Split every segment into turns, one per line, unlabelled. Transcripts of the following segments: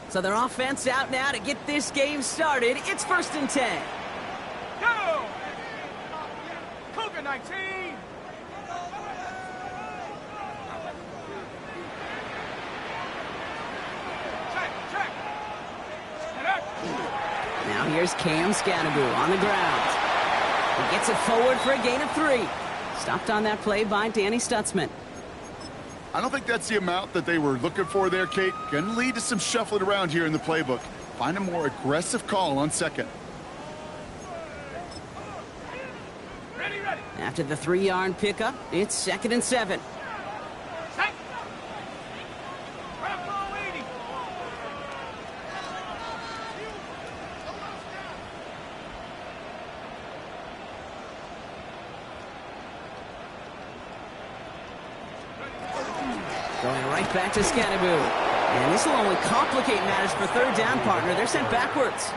So their offense out now to get this game started. It's 1st and 10.
Go! Cougar 19! Check!
Now here's Cam Scanaboo on the ground. He gets it forward for a gain of 3. Stopped on that play by Danny Stutzman.
I don't think that's the amount that they were looking for there, Kate. Gonna lead to some shuffling around here in the playbook. Find a more aggressive call on 2nd.
Ready.
After the 3-yard pickup, it's 2nd and 7.
Set. Run ball 80.
Going right back to Scanaboo. And this will only complicate matters for 3rd down, partner. They're sent backwards.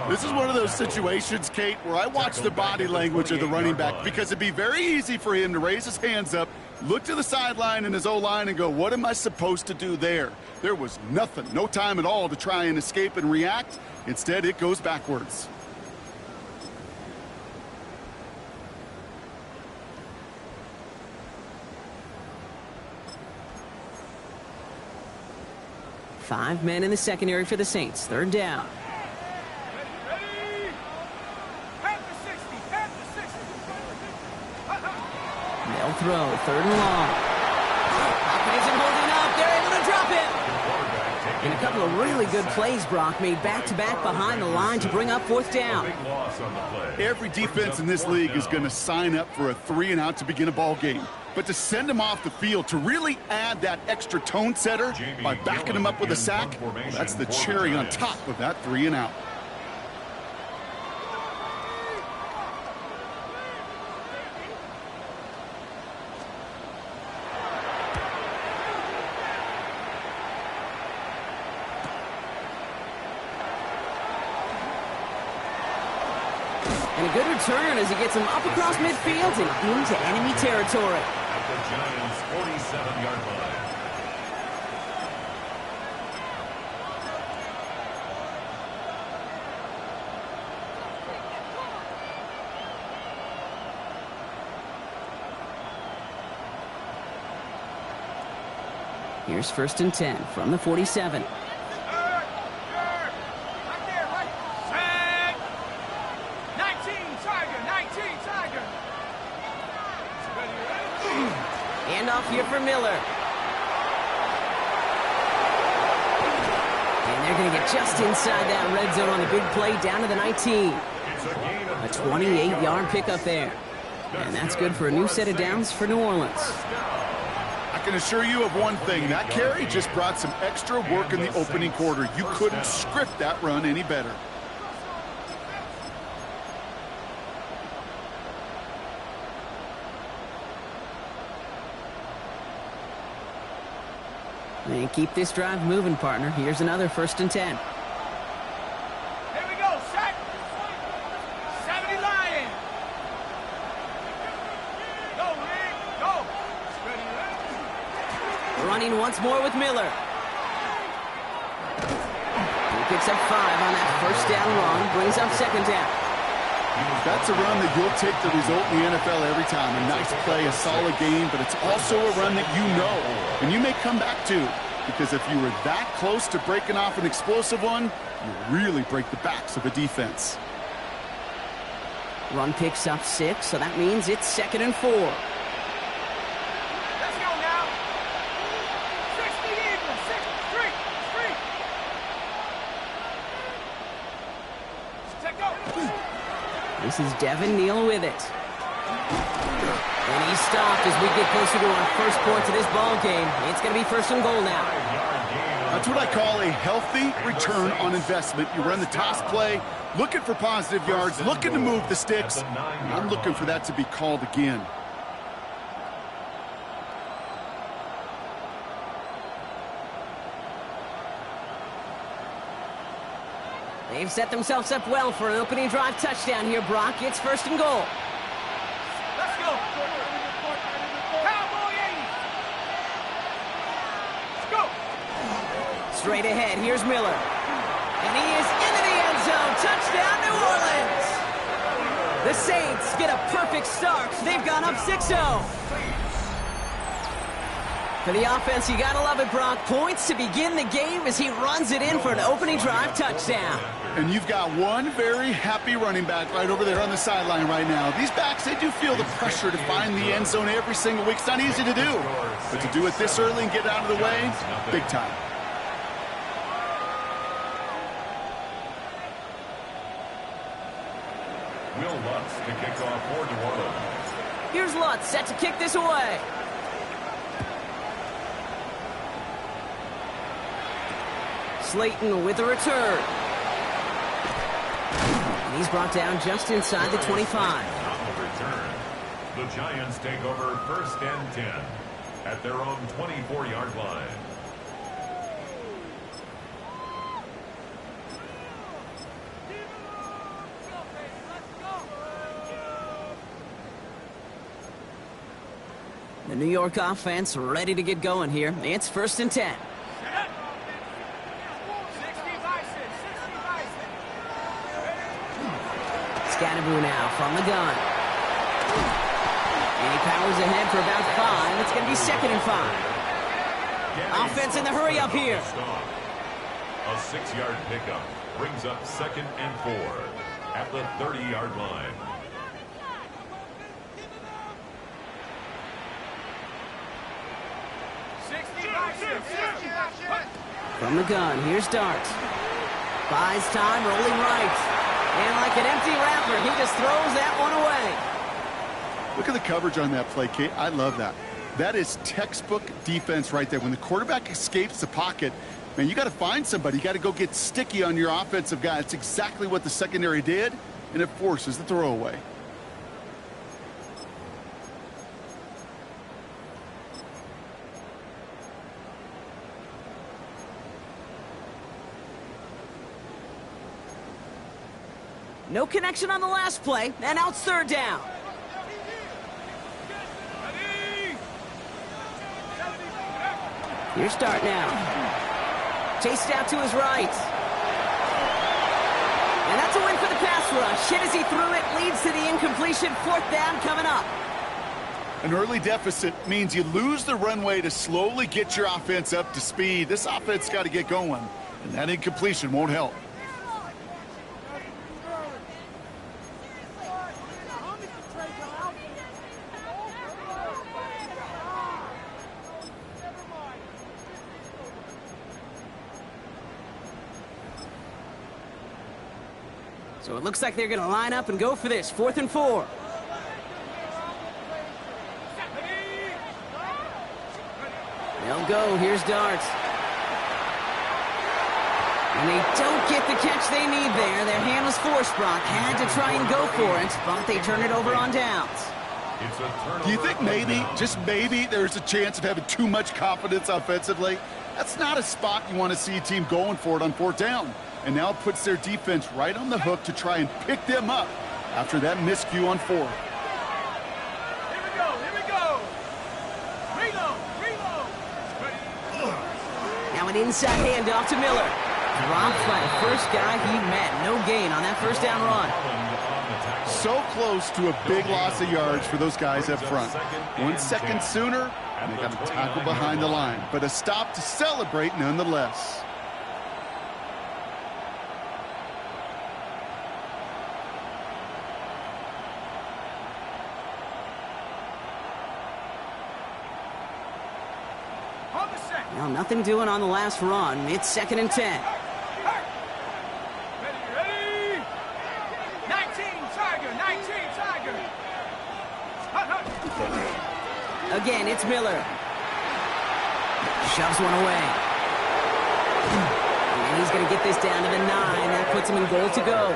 This is one of those situations, Kate, where I watch the body language of the running back because it'd be very easy for him to raise his hands up, look to the sideline in his O-line and go, what am I supposed to do there? There was nothing, no time at all to try and escape and react. Instead, it goes backwards.
Five men in the secondary for the Saints. 3rd down.
Ready. Pass the 60.
They'll throw. 3rd and long. Pocket isn't holding up. They're able to drop it. And a couple of really good plays, Brock, made back-to-back behind the line to bring up 4th down.
Every defense in this league is going to sign up for a 3-and-out to begin a ball game. But to send him off the field, to really add that extra tone setter by backing him up with a sack, well, that's the cherry on top of that 3-and-out.
And a good return as he gets him up across midfield and into enemy territory.
At the Giants' 47-yard line.
Here's 1st and 10 from the 47. Handoff here for Miller. And they're going to get just inside that red zone on the big play down to the 19. A 28-yard pickup there. And that's good for a new set of downs for New Orleans.
I can assure you of one thing. That carry just brought some extra work in the opening quarter. You couldn't script that run any better.
And keep this drive moving, partner. Here's another 1st and 10.
Here we go, set. 70 Lions. Go, Rick, go. Ready.
Running once more with Miller. He picks up 5 on that 1st down run. Brings up 2nd down.
That's a run that you'll take the result in the NFL every time. A nice play, a solid game, but it's also a run that you know, and you may come back to, because if you were that close to breaking off an explosive one, you really break the backs of a defense.
Run picks up 6, so that means it's 2nd and 4.
Let's go now. 60 Eagles, 6, 3. Check go.
This is Devin Neal with it. And he's stopped as we get closer to our first points of this ball game. It's going to be 1st and goal now.
That's what I call a healthy return on investment. You run the toss play, looking for positive yards, looking to move the sticks. I'm looking for that to be called again.
They've set themselves up well for an opening drive touchdown here, Brock. It's 1st and goal.
Let's go. Cowboy 80. Let's go.
Straight ahead, here's Miller. And he is into the end zone. Touchdown, New Orleans. The Saints get a perfect start. They've gone up 6-0. For the offense, you gotta love it, Brock. Points to begin the game as he runs it in for an opening drive touchdown.
And you've got one very happy running back right over there on the sideline right now. These backs, they do feel the pressure to find the end zone every single week. It's not easy to do. But to do it this early and get out of the way, big time.
Will Lutz to kick off for New Orleans.
Here's Lutz set to kick this away. Slayton with a return. And he's brought down just inside the 25.
On the return, the Giants take over 1st and 10 at their own 24-yard line.
The New York offense ready to get going here. It's 1st and 10. Scatterboo now from the gun. And he powers ahead for about 5. It's going to be 2nd and 5. Offense in the hurry up here.
A 6-yard pickup brings up 2nd and 4 at the 30-yard line.
From the gun, here's Dart. Buys time, rolling right. And like an empty wrapper, he just throws that one away.
Look at the coverage on that play, Kate. I love that. That is textbook defense right there. When the quarterback escapes the pocket, man, you got to find somebody. You got to go get sticky on your offensive guy. It's exactly what the secondary did, and it forces the throwaway.
No connection on the last play, and now it's 3rd down. Here's Dart now. Chased out to his right. And that's a win for the pass rush. Hit as he threw it, leads to the incompletion. 4th down coming up.
An early deficit means you lose the runway to slowly get your offense up to speed. This offense got to get going, and that incompletion won't help.
So it looks like they're going to line up and go for this. 4th and 4. They'll go. Here's Dart. And they don't get the catch they need there. Their hand was forced, Brock. Had to try and go for it, but they turn it over on downs.
Do you think maybe, just maybe, there's a chance of having too much confidence offensively? That's not a spot you want to see a team going for it on 4th down. And now it puts their defense right on the hook to try and pick them up after that miscue on 4th.
Here we go, here we go. Reload.
Now an inside handoff to Miller. Dropped by the first guy he met. No gain on that 1st down run.
So close to a big loss of yards for those guys up front. 1 second sooner, and they got a tackle behind the line. But a stop to celebrate nonetheless.
Well, nothing doing on the last run. It's 2nd and 10.
Ready. 19 Tiger.
Again, it's Miller. Shoves one away. And he's going to get this down to the 9. That puts him in goal to go.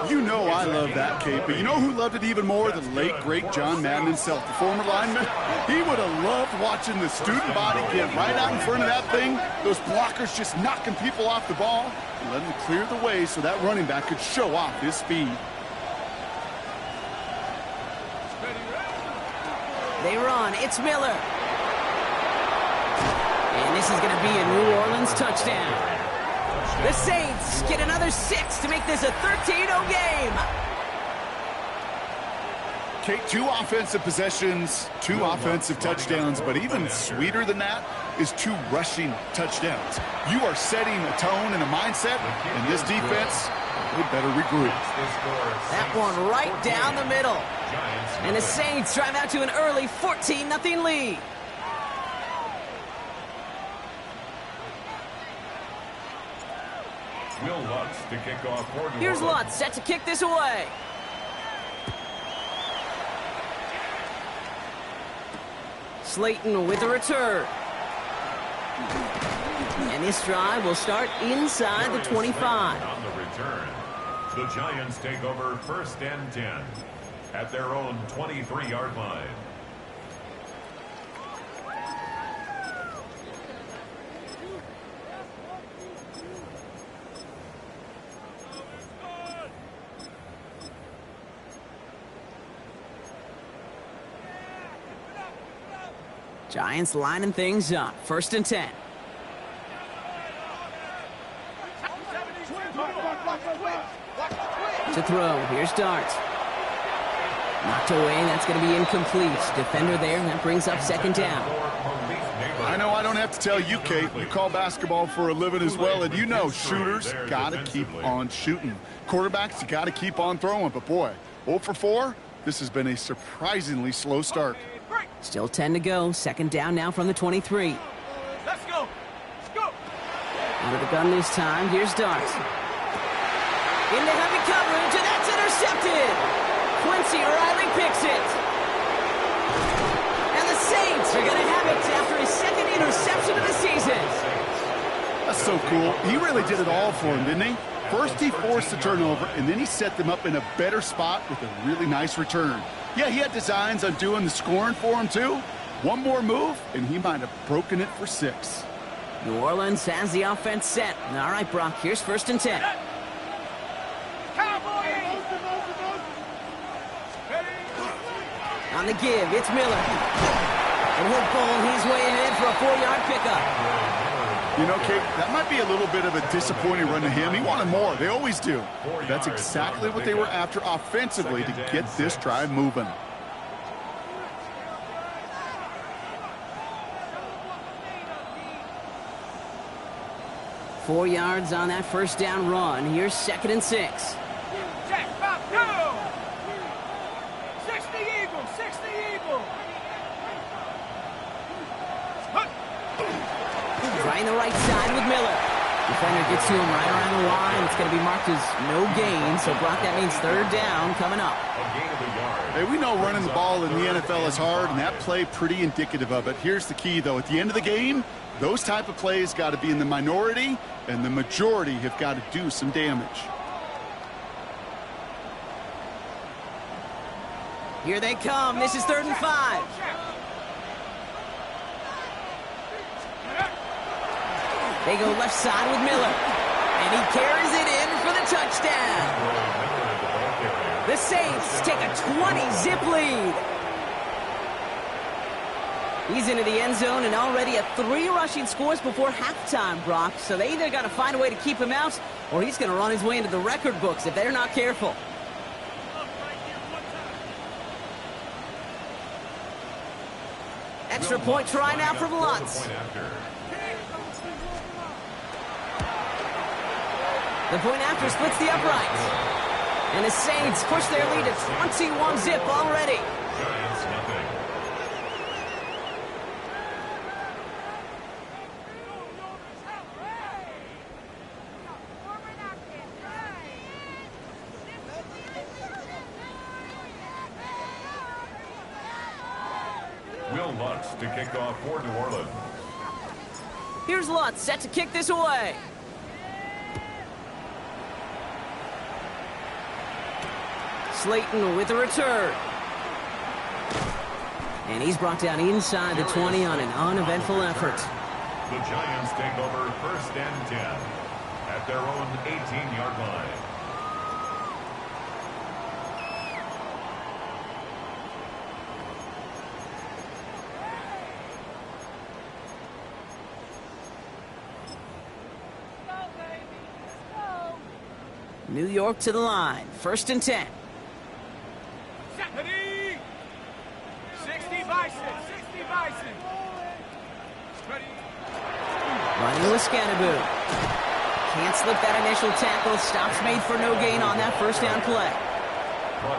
You know I love that, Kate, but you know who loved it even more? The late, great John Madden himself, the former lineman. He would have loved watching the student body get right out in front of that thing, those blockers just knocking people off the ball, and letting them clear the way so that running back could show off his speed.
They run. It's Miller. And this is going to be a New Orleans touchdown. The Saints get another 6 to make this a 13-0 game.
Kate, 2 offensive possessions, 2 offensive touchdowns, but even sweeter than that is 2 rushing touchdowns. You are setting a tone and a mindset, and this defense, they better regroup.
That one right down the middle. And the Saints drive out to an early 14-0 lead.
Will Lutz to kick off for New
Here's
Orleans.
Lutz set to kick this away. Slayton with the return. And this drive will start inside the 25.
On the return, the Giants take over 1st and 10 at their own 23-yard line.
Giants lining things up. 1st and 10. To throw. Here's Dart. Knocked away. That's going to be incomplete. Defender there. That brings up 2nd down.
I know I don't have to tell you, Kate. You call basketball for a living as well, and you know shooters got to keep on shooting. Quarterbacks, you got to keep on throwing. But, boy, 0 for 4, this has been a surprisingly slow start.
Still 10 to go. 2nd down now from the 23.
Let's go. Let's go.
Out of the gun this time. Here's Dart. Into heavy coverage, and that's intercepted. Quincy Riley picks it. And the Saints are going to have it after his 2nd interception of the season.
That's so cool. He really did it all for him, didn't he? First, he forced the turnover, and then he set them up in a better spot with a really nice return. Yeah, he had designs on doing the scoring for him, too. One more move, and he might have broken it for 6.
New Orleans has the offense set. All right, Brock, here's 1st and 10. On the give, it's Miller. And he'll pull his way ahead for a 4-yard pickup.
You know, Kate, that might be a little bit of a disappointing run to him. He wanted more. They always do. That's exactly what they were after offensively to get this drive moving.
Four yards on that 1st down run. Here's 2nd and 6.
Jack, pop, go! 60 Eagle, 60 Eagle.
Trying the right side with Miller. Defender gets to him right around the line. It's going to be marked as no gain. So, Brock, that means 3rd down coming up.
A gain of a yard.
Hey, we know running the ball in the NFL is hard, and that play pretty indicative of it. Here's the key, though. At the end of the game, those type of plays got to be in the minority, and the majority have got to do some damage.
Here they come. This is 3rd and 5. They go left side with Miller. And he carries it in for the touchdown. The Saints take a 20-zip lead. He's into the end zone and already at 3 rushing scores before halftime, Brock. So they either got to find a way to keep him out, or he's going to run his way into the record books if they're not careful. Extra point try now from Lutz. The point after splits the uprights. And the Saints push their lead to 21-zip already.
Giants nothing. Will Lutz to kick off for New Orleans.
Here's Lutz set to kick this away. Slayton with the return. And he's brought down inside the 20 on an uneventful effort.
The Giants take over 1st and 10 at their own 18-yard line.
New York to the line. 1st and 10.
Ready? 60 Bison. 60 Bison. Ready?
Running with Scannaboo. Can't slip that initial tackle. Stops made for no gain on that 1st down play.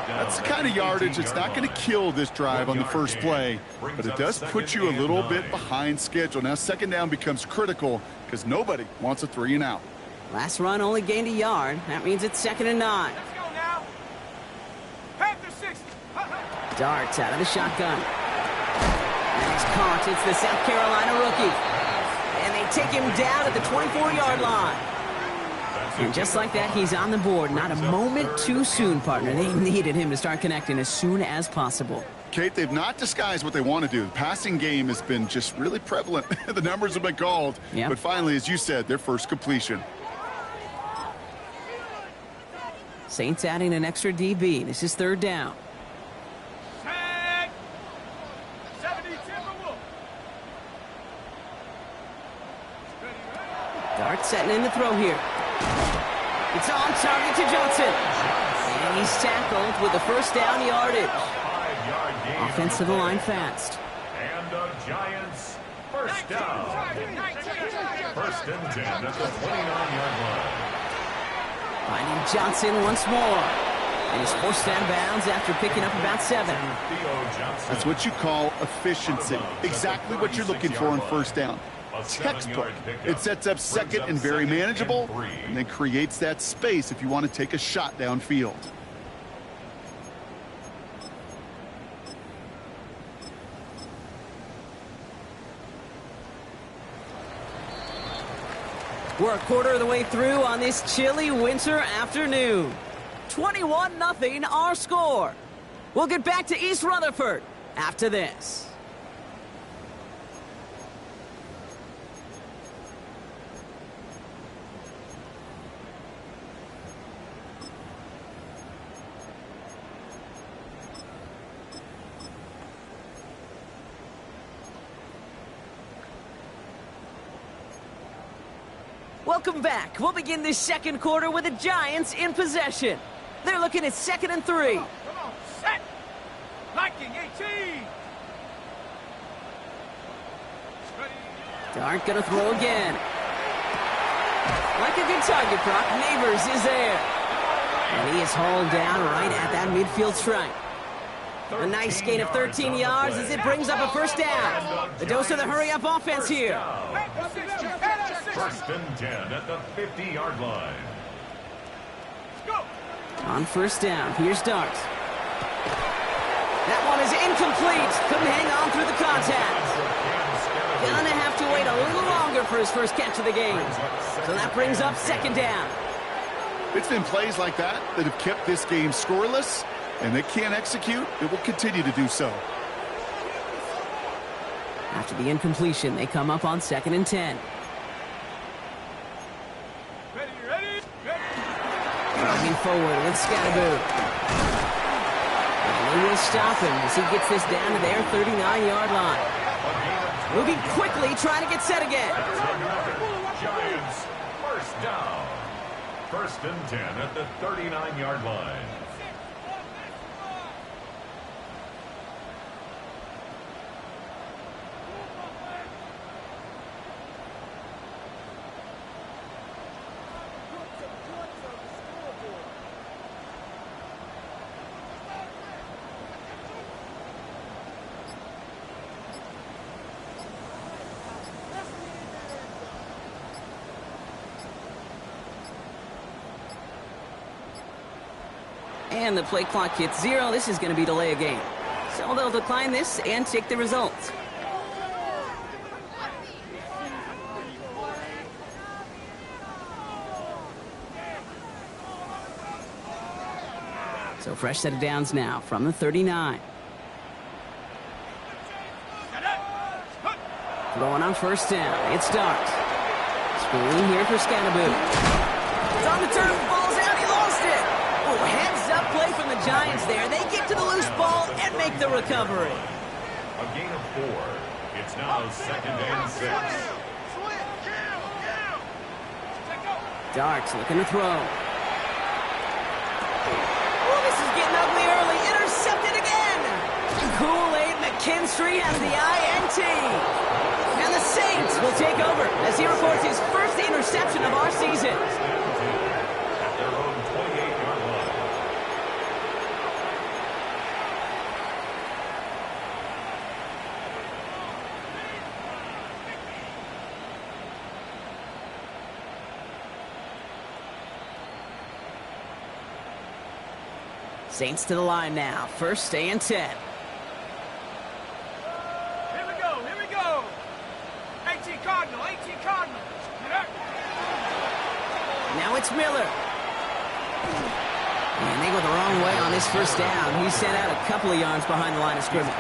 That's the kind of yardage it's not going to kill this drive on the first play, but it does put you a little bit behind schedule. Now 2nd down becomes critical because nobody wants a 3 and out.
Last run only gained a yard. That means it's 2nd and 9.
Let's go now. Panther 60.
Darts out of the shotgun. And he's caught. It's the South Carolina rookie. And they take him down at the 24-yard line. And just like that, he's on the board. Not a moment too soon, partner. They needed him to start connecting as soon as possible.
Kate, they've not disguised what they want to do. The passing game has been just really prevalent. The numbers have been called.
Yep.
But finally, as you said, their first completion.
Saints adding an extra DB. This is 3rd down.
Set. 70 Timberwolves.
Dart setting in the throw here. It's on target to Johnson. And he's tackled with the 1st down yardage.
5-yard gain.
Offense to the line fast.
And the Giants, 1st down. 1st and 10 at the 29-yard line.
Finding Johnson once more. And he's forced out of bounds after picking up about 7.
Theo Johnson.
That's what you call efficiency. Exactly what you're looking for on 1st down. Textbook. It sets up 2nd and very manageable, and then creates that space if you want to take a shot downfield.
We're a quarter of the way through on this chilly winter afternoon. 21-0 our score. We'll get back to East Rutherford after this. Welcome back. We'll begin this 2nd quarter with the Giants in possession. They're looking at 2nd and 3.
Come on. Set. Liking 18. Ready?
Dart gonna throw again. Like a good target, Brock. Neighbors is there. And he is hauled down right at that midfield stripe. A nice gain of 13 yards as it brings up a 1st down. The dose of the hurry-up offense here.
Panther 60. Panther 60.
1st and 10 at the 50-yard line.
Let's go.
On 1st down, here's Dart. That one is incomplete. Couldn't hang on through the contact. Gonna have to wait a little longer for his first catch of the game. So that brings up 2nd down.
It's been plays like that that have kept this game scoreless, and they can't execute. It will continue to do so.
After the incompletion, they come up on 2nd and 10.
Ready, ready, ready.
Moving forward with Scannaboo. And they will stop him as he gets this down to their 39-yard line. Moving quickly, trying to get set again.
Giants, 1st down. 1st and 10 at the 39-yard line.
And the play clock hits 0. This is going to be delay a game. So they'll decline this and take the results. So fresh set of downs now from the 39. Going on 1st down. It's Dart. Screen here for Scannaboo. It's on the turf. Ball's out. He lost it. Oh, heads up play from the Giants there. They get to the loose ball and make the recovery.
A gain of 4. It's now 2nd and 6.
Darts looking to throw. McKinstry has the INT. And the Saints will take over as he records his first interception of our season.
At their own 28-yard line.
Saints to the line now. First and 10.
Here we go, here we go. 18 Cardinal, 18 Cardinal. Yeah.
Now it's Miller. And they go the wrong way on this first down. He's sent out a couple of yards behind the line of scrimmage.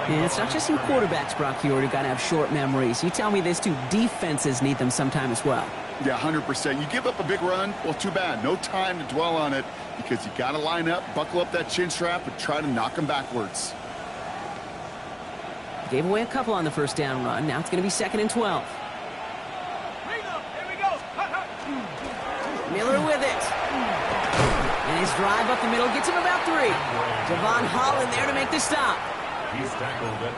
And it's not just in quarterbacks, Brock Huard, who got to have short memories. You tell me this too, defenses need them sometime as well.
Yeah, 100%. You give up a big run, well, too bad. No time to dwell on it because you got to line up, buckle up that chin strap, and try to knock them backwards.
Gave away a couple on the first down run. Now it's going to be 2nd and 12.
Here we go. Hut, hut.
Miller with it. And his drive up the middle gets him about 3. Devon Holland there to make the stop.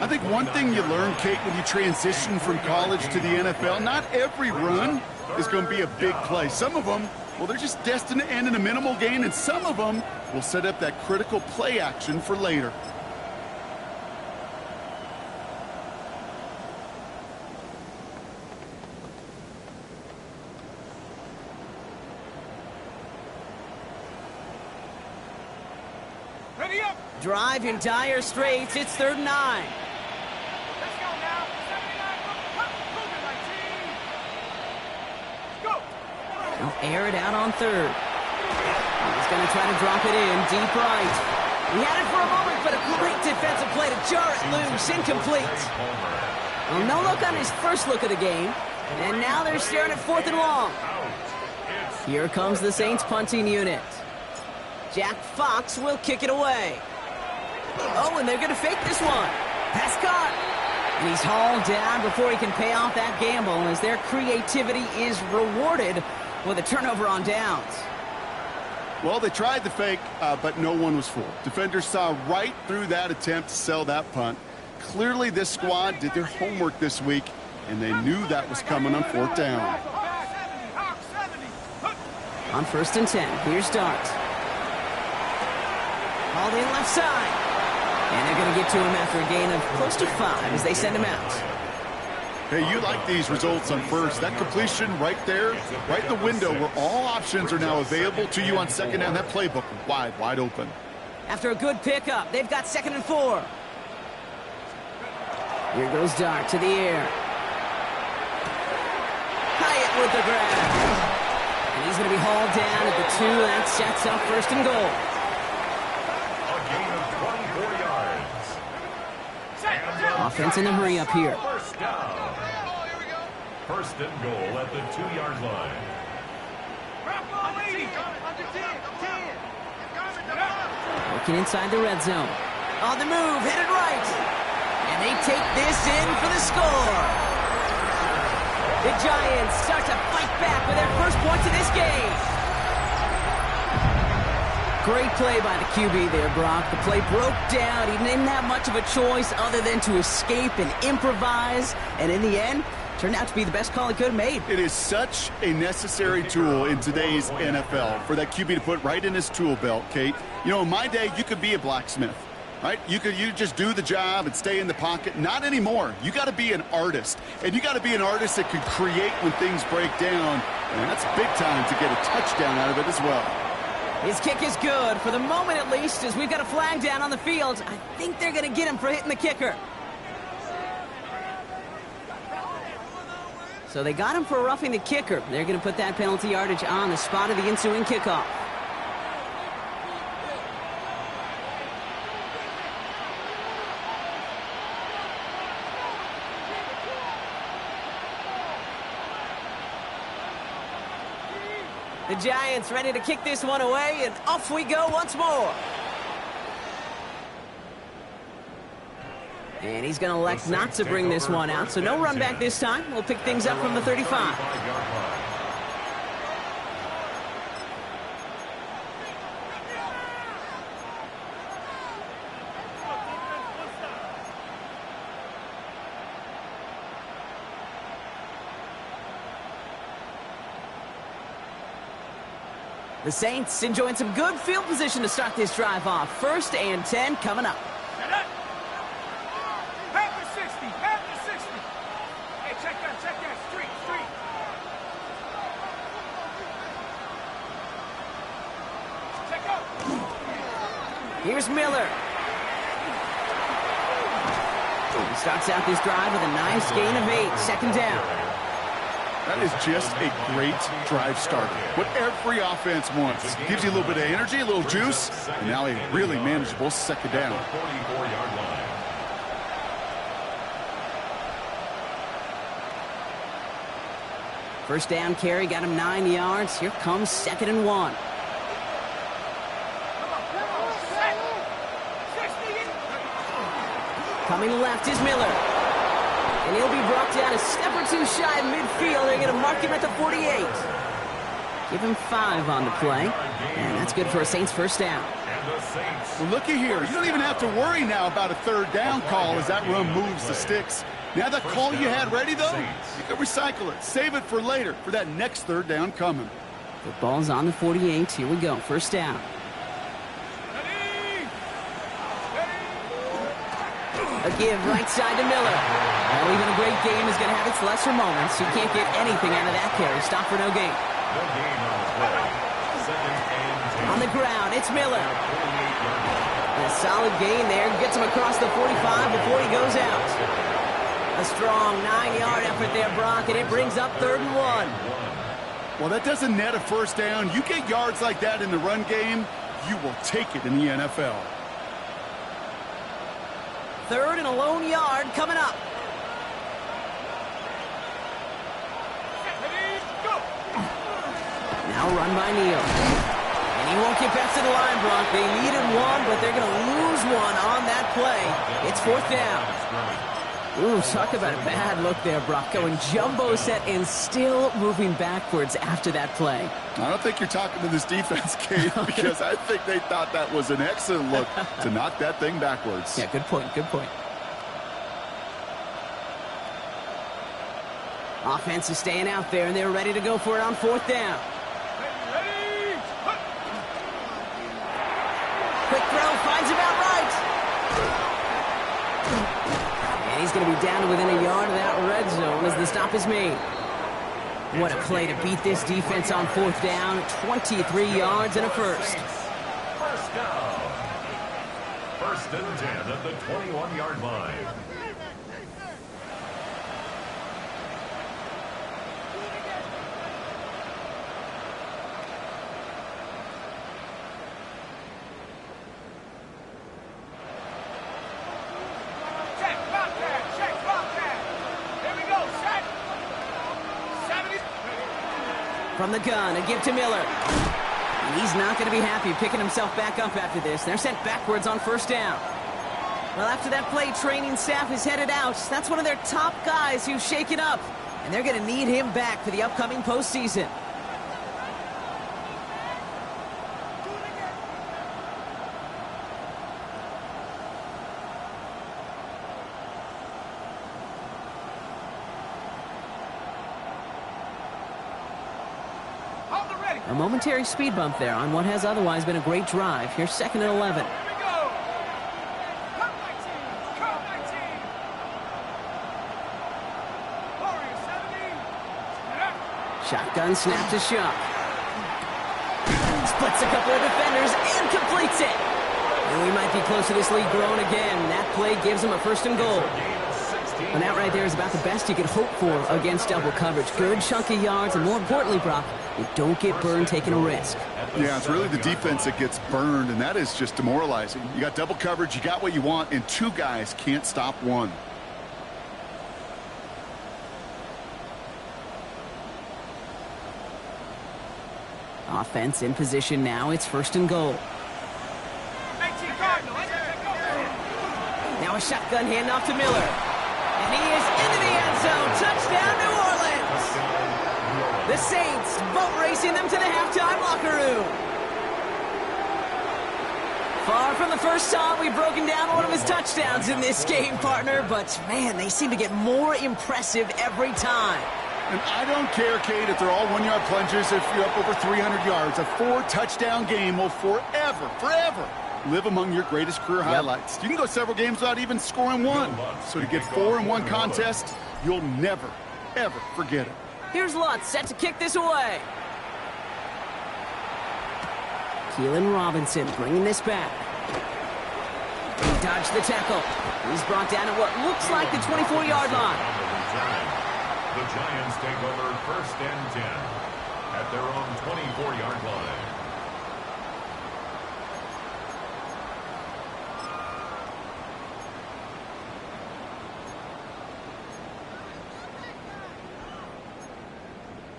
I think one thing you learn, Kate, when you transition from college to the NFL, not every run is going to be a big play. Some of them, well, they're just destined to end in a minimal gain, and some of them will set up that critical play action for later.
Ready up.
Drive in dire straits. It's 3rd and 9.
Let's go now. 79. Move it, my team. Go.
They'll air it out on 3rd. He's going to try to drop it in deep right. He had it for a moment, but a great defensive play to jar it loose. Incomplete. Well, no look on his first look of the game. And now they're staring at 4th and long. Here comes the Saints punting unit. Jack Fox will kick it away. Oh, and they're going to fake this one. Pass caught. And he's hauled down before he can pay off that gamble as their creativity is rewarded with a turnover on downs.
Well, they tried the fake, but no one was fooled. Defenders saw right through that attempt to sell that punt. Clearly, this squad did their homework this week, and they knew that was coming on 4th down.
On 1st and 10, here's Dart. Hauled in left side. And they're going to get to him after a gain of close to 5 as they send him out.
Hey, you like these results on first. That completion right there, right in the window where all options are now available to you on 2nd down. That playbook wide open.
After a good pickup, they've got 2nd and 4. Here goes Dart to the air. Hyatt with the grab. And he's going to be hauled down at the 2. That sets up 1st and goal. Offense in a hurry up here.
First down. 1st and goal at the 2-yard line.
Working inside the red zone. On the move, headed right. And they take this in for the score. The Giants start to fight back with their first points of this game. Great play by the QB there, Brock. The play broke down. He didn't have much of a choice other than to escape and improvise. And in the end, turned out to be the best call he could have made.
It is such a necessary tool in today's NFL for that QB to put right in his tool belt, Kate. You know, in my day, you could be a blacksmith, right? You just do the job and stay in the pocket. Not anymore. You got to be an artist. And you got to be an artist that could create when things break down. And that's big time to get a touchdown out of it as well.
His kick is good, for the moment at least, as we've got a flag down on the field. I think they're going to get him for hitting the kicker. So they got him for roughing the kicker. They're going to put that penalty yardage on the spot of the ensuing kickoff. The Giants ready to kick this one away, and off we go once more. And he's going to elect not to bring this one out, so no run back this time. We'll pick things up from the 35. The Saints enjoying some good field position to start this drive off. 1st and 10 coming up.
Half the 60, half the 60. Hey, check that, street. Check out.
Here's Miller. He starts out this drive with a nice gain of 8. 2nd down.
That is just a great drive starter. What every offense wants. Gives you a little bit of energy, a little juice, and now a really manageable 2nd down.
44-yard line.
First down carry got him 9 yards. Here comes 2nd and 1. Coming left is Miller. And he'll be brought down a step or two shy of midfield. They're going to mark him at the 48. Give him 5 on the play. And that's good for a Saints 1st down.
And the Saints.
Well, looky here. You don't even have to worry now about a 3rd down call as that run moves the sticks. Now that call you had ready, though, you can recycle it. Save it for later for that next 3rd down coming.
The ball's on the 48. Here we go. 1st down. A give right side to Miller. Well, even a great game is going to have its lesser moments. You can't get anything out of that carry. Stop for no gain.
No gain on the play. 2nd and 10.
On the ground, it's Miller. And a solid gain there. Gets him across the 45 before he goes out. A strong 9-yard effort there, Brock, and it brings up 3rd and 1.
Well, that doesn't net a 1st down. You get yards like that in the run game, you will take it in the NFL.
3rd and a lone yard coming up. Now run by Neal. And he won't get back to the line, Brock. They needed 1, but they're going to lose 1 on that play. It's 4th down. Ooh, talk about a bad look there, Brock. Going jumbo set and still moving backwards after that play.
I don't think you're talking to this defense, Kate, because I think they thought that was an excellent look to knock that thing backwards.
Yeah, good point, good point. Offense is staying out there, and they're ready to go for it on 4th down. Quick throw, finds him outright. And he's going to be down to within a yard of that red zone as the stop is made. What a play to beat this defense on 4th down. 23 yards and a 1st.
1st down. 1st and 10 at the 21-yard line.
From the gun, a give to Miller. And he's not going to be happy picking himself back up after this. They're sent backwards on 1st down. Well, after that play, training staff is headed out. That's one of their top guys who's shaken up. And they're going to need him back for the upcoming postseason. A momentary speed bump there on what has otherwise been a great drive. Here's 2nd and 11.
Here we go. Come my team. Come my team. Warriors 70.
Shotgun snap to Shuck. Splits a couple of defenders and completes it. And we might be close to this lead growing again. That play gives them a 1st and goal. And that right there is about the best you could hope for against double coverage. Good chunk of yards, and more importantly, Brock, you don't get burned taking a risk.
Yeah, it's really the defense that gets burned, and that is just demoralizing. You got double coverage, you got what you want, and 2 guys can't stop 1.
Offense in position now. It's 1st and goal.
18 Cardinal.
Now a shotgun handoff to Miller. And he is into the end zone. Touchdown, New Orleans. The Saints boat racing them to the halftime locker room. Far from the first time we've broken down one of his touchdowns in this game, partner. But, man, they seem to get more impressive every time.
And I don't care, Kate, if they're all one-yard plunges, if you're up over 300 yards. A 4-touchdown game will forever live among your greatest career highlights. You can go several games without even scoring one. So to get 4 in one contest, you'll never, ever forget it.
Here's Lutz set to kick this away. Keelan Robinson bringing this back. He dodged the tackle. He's brought down at what looks like the 24-yard line.
The Giants take over 1st and 10 at their own 24-yard line.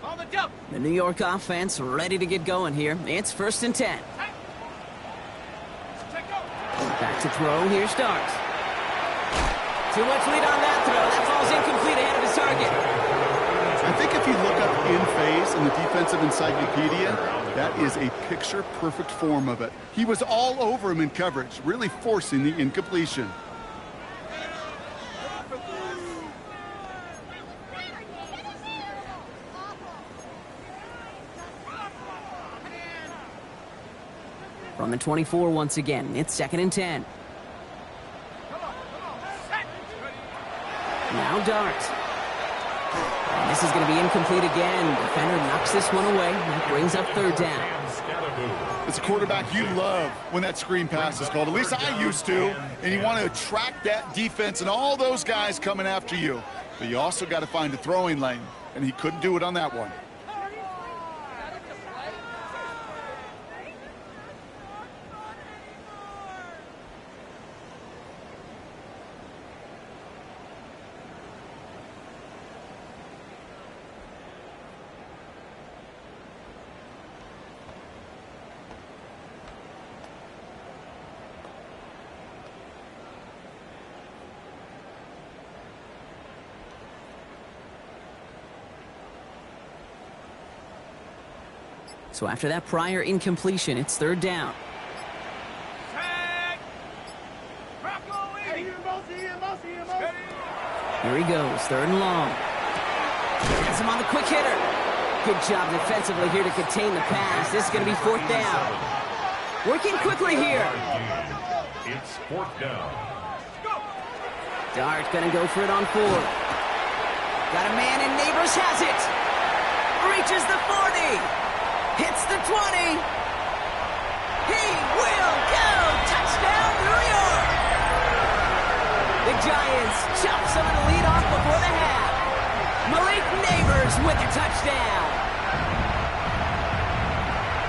On the jump.
The New York offense ready to get going here. It's 1st and 10. Back to throw. Here Starks. Too much lead on that throw. That falls incomplete ahead of his target.
I think if you look up in phase in the defensive encyclopedia, that is a picture-perfect form of it. He was all over him in coverage, really forcing the incompletion.
From the 24 once again, it's 2nd and 10. Now Dart. And this is going to be incomplete again. Defender knocks this one away. That brings up 3rd down.
As a quarterback, you love when that screen pass is called. At least I used to. And you want to attract that defense and all those guys coming after you. But you also got to find a throwing lane. And he couldn't do it on that one.
So after that prior incompletion, it's 3rd down. Here he goes, 3rd and long. Gets him on the quick hitter. Good job defensively here to contain the pass. This is going to be 4th down. Working quickly here.
It's 4th down.
Dart going to go for it on 4. Got a man and Neighbors has it. Reaches the 40. Hits the 20. He will go. Touchdown, New York. The Giants chop some of the lead off before the half. Malik Neighbors with a touchdown.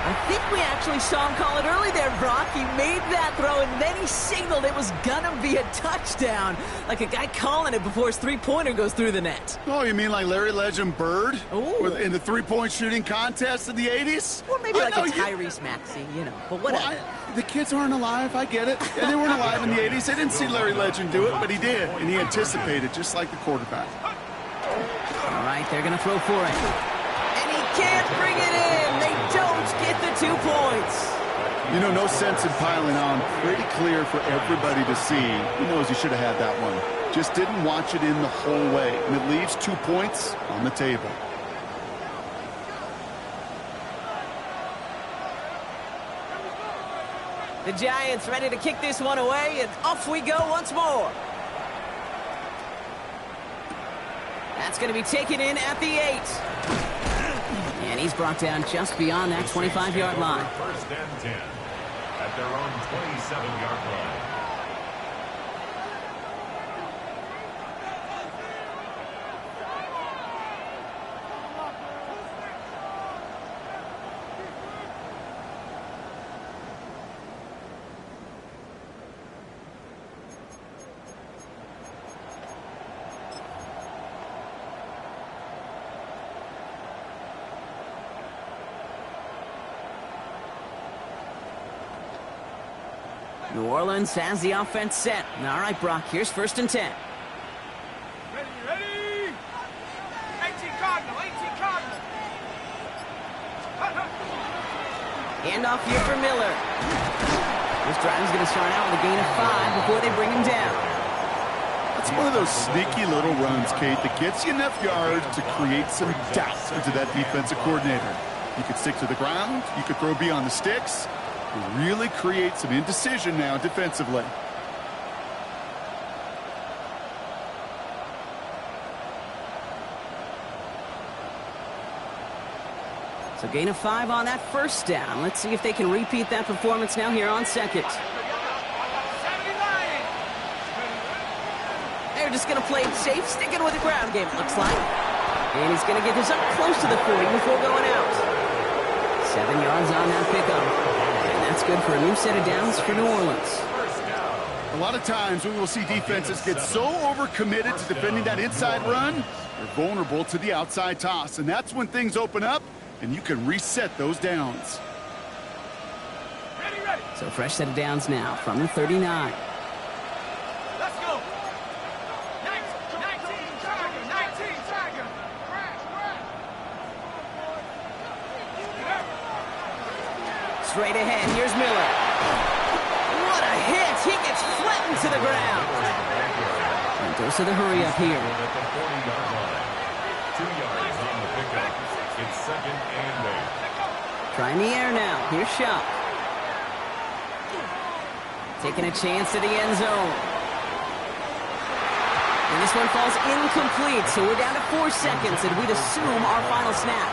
I think we actually saw him call it early there, Brock. He made that throw, and then he signaled it was going to be a touchdown. Like a guy calling it before his three-pointer goes through the net.
Oh, you mean like Larry Legend Bird?
Ooh.
In the three-point shooting contest in the 80s?
Or maybe like a Tyrese Maxey, you know, but whatever.
Well, the kids aren't alive, I get it. And they weren't alive in the 80s. They didn't see Larry Legend do it, but he did. And he anticipated, just like the quarterback.
All right, they're going to throw for it. And he can't bring it in. They don't get the 2 points.
You know, no sense in piling on. Pretty clear for everybody to see. He knows he should have had that one. Just didn't watch it in the whole way. And it leaves 2 points on the table.
The Giants ready to kick this one away, and off we go once more. That's going to be taken in at the 8. And he's brought down just beyond that 25-yard line.
1st and 10 at their own 27-yard line.
New Orleans has the offense set. All right, Brock, here's 1st and 10.
Ready? 18 Cardinal, 18 Cardinal.
Handoff here for Miller. This drive is going to start out with a gain of 5 before they bring him down.
That's one of those sneaky little runs, Kate, that gets you enough yards to create some doubt into that defensive coordinator. You could stick to the ground. You could throw beyond the sticks. You really create some indecision now defensively.
So gain of 5 on that first down. Let's see if they can repeat that performance now here on second. They're just going to play it safe, sticking with the ground game, it looks like. And he's going to get this up close to the 40 before going out. 7 yards on that pickup. And that's good for a new set of downs for New Orleans.
A lot of times we will see defenses get so overcommitted to defending that inside run, they're vulnerable to the outside toss. And that's when things open up, and you can reset those downs.
Ready.
So fresh set of downs now from the 39.
Let's go. 19 Tiger.
Straight ahead, here's Miller. What a hit! He gets flattened to the ground. And goes to the hurry up here.
2 yards on the pickup. It's 2nd and 8.
Trying the air now. Here's Shuck. Taking a chance to the end zone. And this one falls incomplete, so we're down to 4 seconds, and we'd assume our final snap.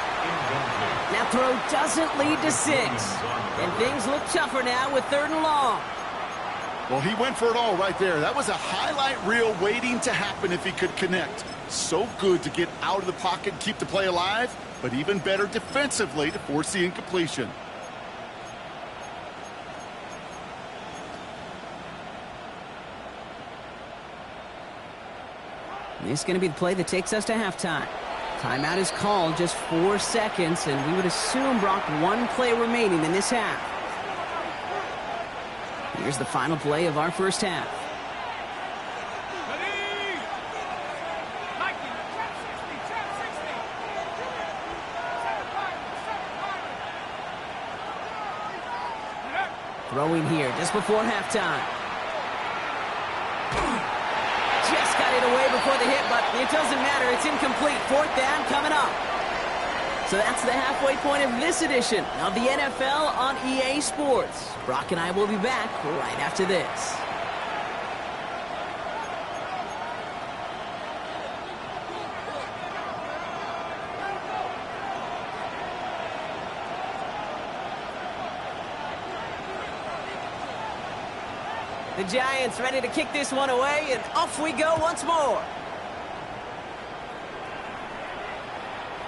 That throw doesn't lead to 6. And things look tougher now with 3rd and long.
Well, he went for it all right there. That was a highlight reel waiting to happen if he could connect. So good to get out of the pocket and keep the play alive, but even better defensively to force the incompletion.
This is going to be the play that takes us to halftime. Timeout is called, just 4 seconds, and we would assume, Brock, 1 play remaining in this half. Here's the final play of our first half. Throwing here just before halftime. Just got it away before the hit, but it doesn't matter. It's incomplete. 4th down coming up. So that's the halfway point of this edition of the NFL on EA Sports. Brock and I will be back right after this. The Giants ready to kick this one away, and off we go once more.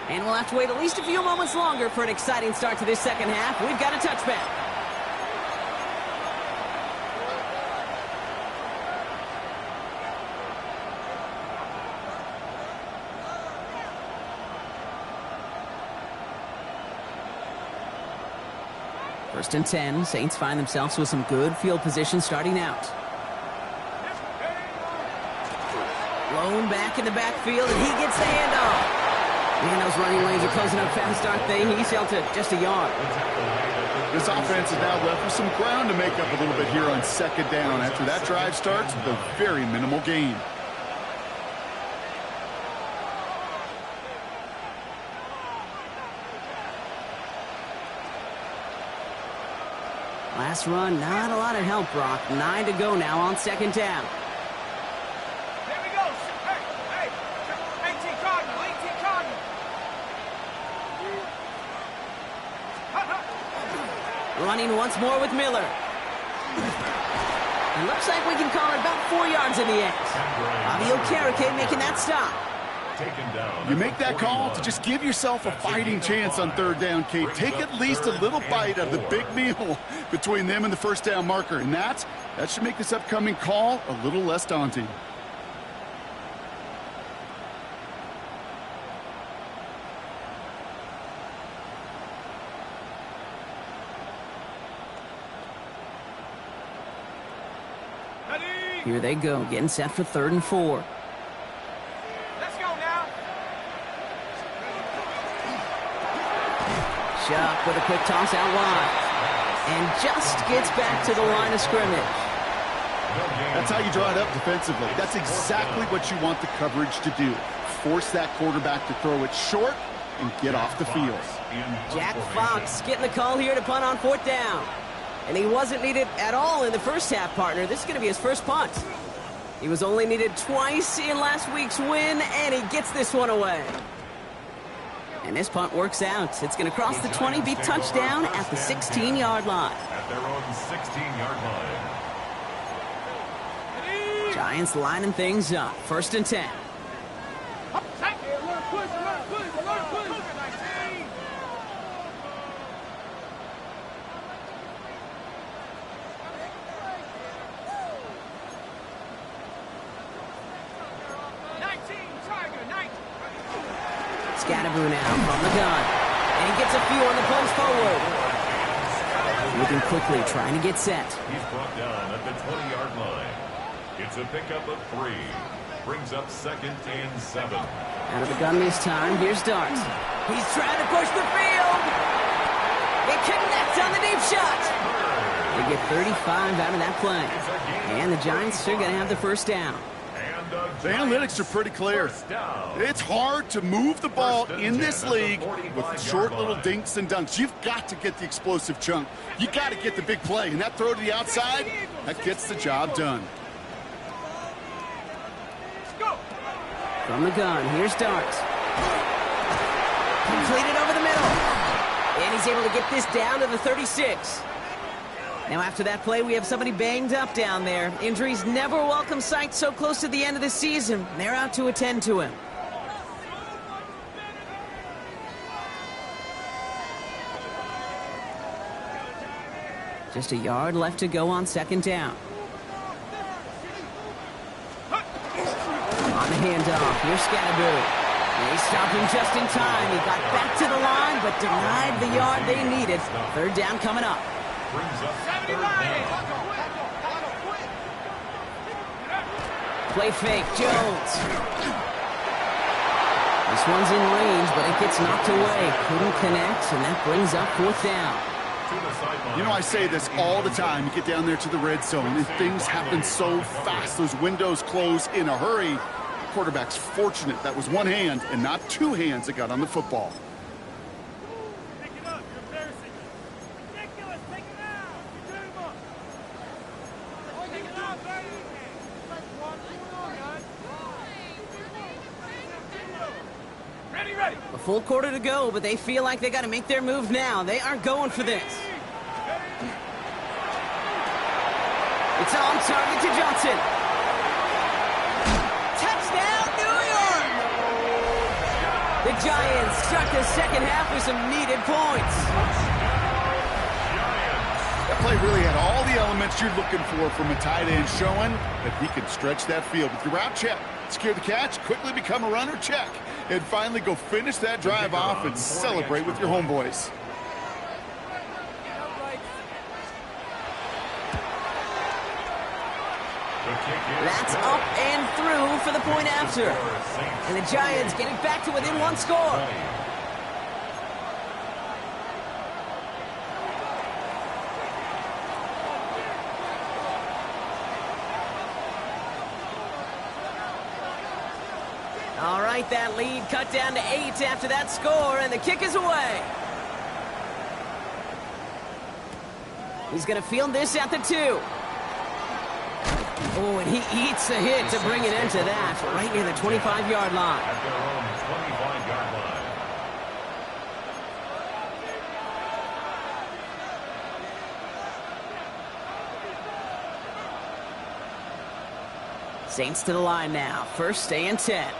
And we'll have to wait at least a few moments longer for an exciting start to this second half. We've got a touchback. First and 10, Saints find themselves with some good field position starting out. Blown back in the backfield, and he gets the handoff. Man, those running lanes are closing up fast, aren't they? He's held to just a yard.
This offense is now left with some ground to make up a little bit here on 2nd down after that drive starts with a very minimal gain.
Last run, not a lot of help, Brock. 9 to go now on 2nd down.
There we go. Hey, 18 Cardinal.
Running once more with Miller. It looks like we can call it about 4 yards in the end. Bobby Okereke making that stop.
You make that call to just give yourself a fighting chance on 3rd down, Kate. Take at least a little bite of the big meal between them and the first down marker. And that should make this upcoming call a little less daunting.
Here they go, getting set for 3rd and 4.
Let's go now.
Shuck with a quick toss out wide. And just gets back to the line of scrimmage.
That's how you draw it up defensively. That's exactly what you want the coverage to do. Force that quarterback to throw it short and get off the field.
Jack Fox getting the call here to punt on 4th down. And he wasn't needed at all in the first half, partner. This is going to be his first punt. He was only needed twice in last week's win, and he gets this one away. And this punt works out. It's going to cross the 20, be touchdown at the 16-yard line.
At their own 16-yard line.
Giants lining things up. 1st and 10. Scatterboo now from the gun. And he gets a few on the punch forward. Moving quickly, trying to get set.
He's brought down at the 20-yard line. It's a pickup of 3. Brings up 2nd and 7.
Out of the gun this time. Here's Dart. He's trying to push the field. It connects on the deep shot. They get 35 out of that play. And the Giants are going to have the first down.
The analytics are pretty clear. It's hard to move the ball in this league with short little dinks and dunks. You've got to get the explosive chunk. You got to get the big play. And that throw to the outside, that gets the job done.
From the gun, here's Dart. Completed over the middle. And he's able to get this down to the 36. Now after that play, we have somebody banged up down there. Injuries never a welcome sight so close to the end of the season. They're out to attend to him. Just a yard left to go on 2nd down. On the handoff, here's Scatterboo. They stopped him just in time. He got back to the line, but denied the yard they needed. 3rd down coming up.
Brings up 3rd down.
Play fake, Jones. This one's in range, but it gets knocked away. Couldn't connect, and that brings up 4th down.
You know, I say this all the time. You get down there to the red zone, and things happen so fast. Those windows close in a hurry. The quarterback's fortunate that was one hand and not 2 hands that got on the football.
A full quarter to go, but they feel like they got to make their move now. They aren't going for this. It's on target to Johnson. Touchdown, New York! The Giants start the second half with some needed points.
That play really had all the elements you're looking for from a tight end, showing that he can stretch that field with your route check. Secure the catch, quickly become a runner, check. And finally go finish that drive off and celebrate with your homeboys.
That's up and through for the point after. And the Giants getting back to within 1 score. All right, that lead cut down to 8 after that score, and the kick is away. He's going to field this at the 2. Oh, and he eats a hit to bring it into that, right near the 25-yard line.
At their own 25-yard line.
Saints to the line now. 1st and 10.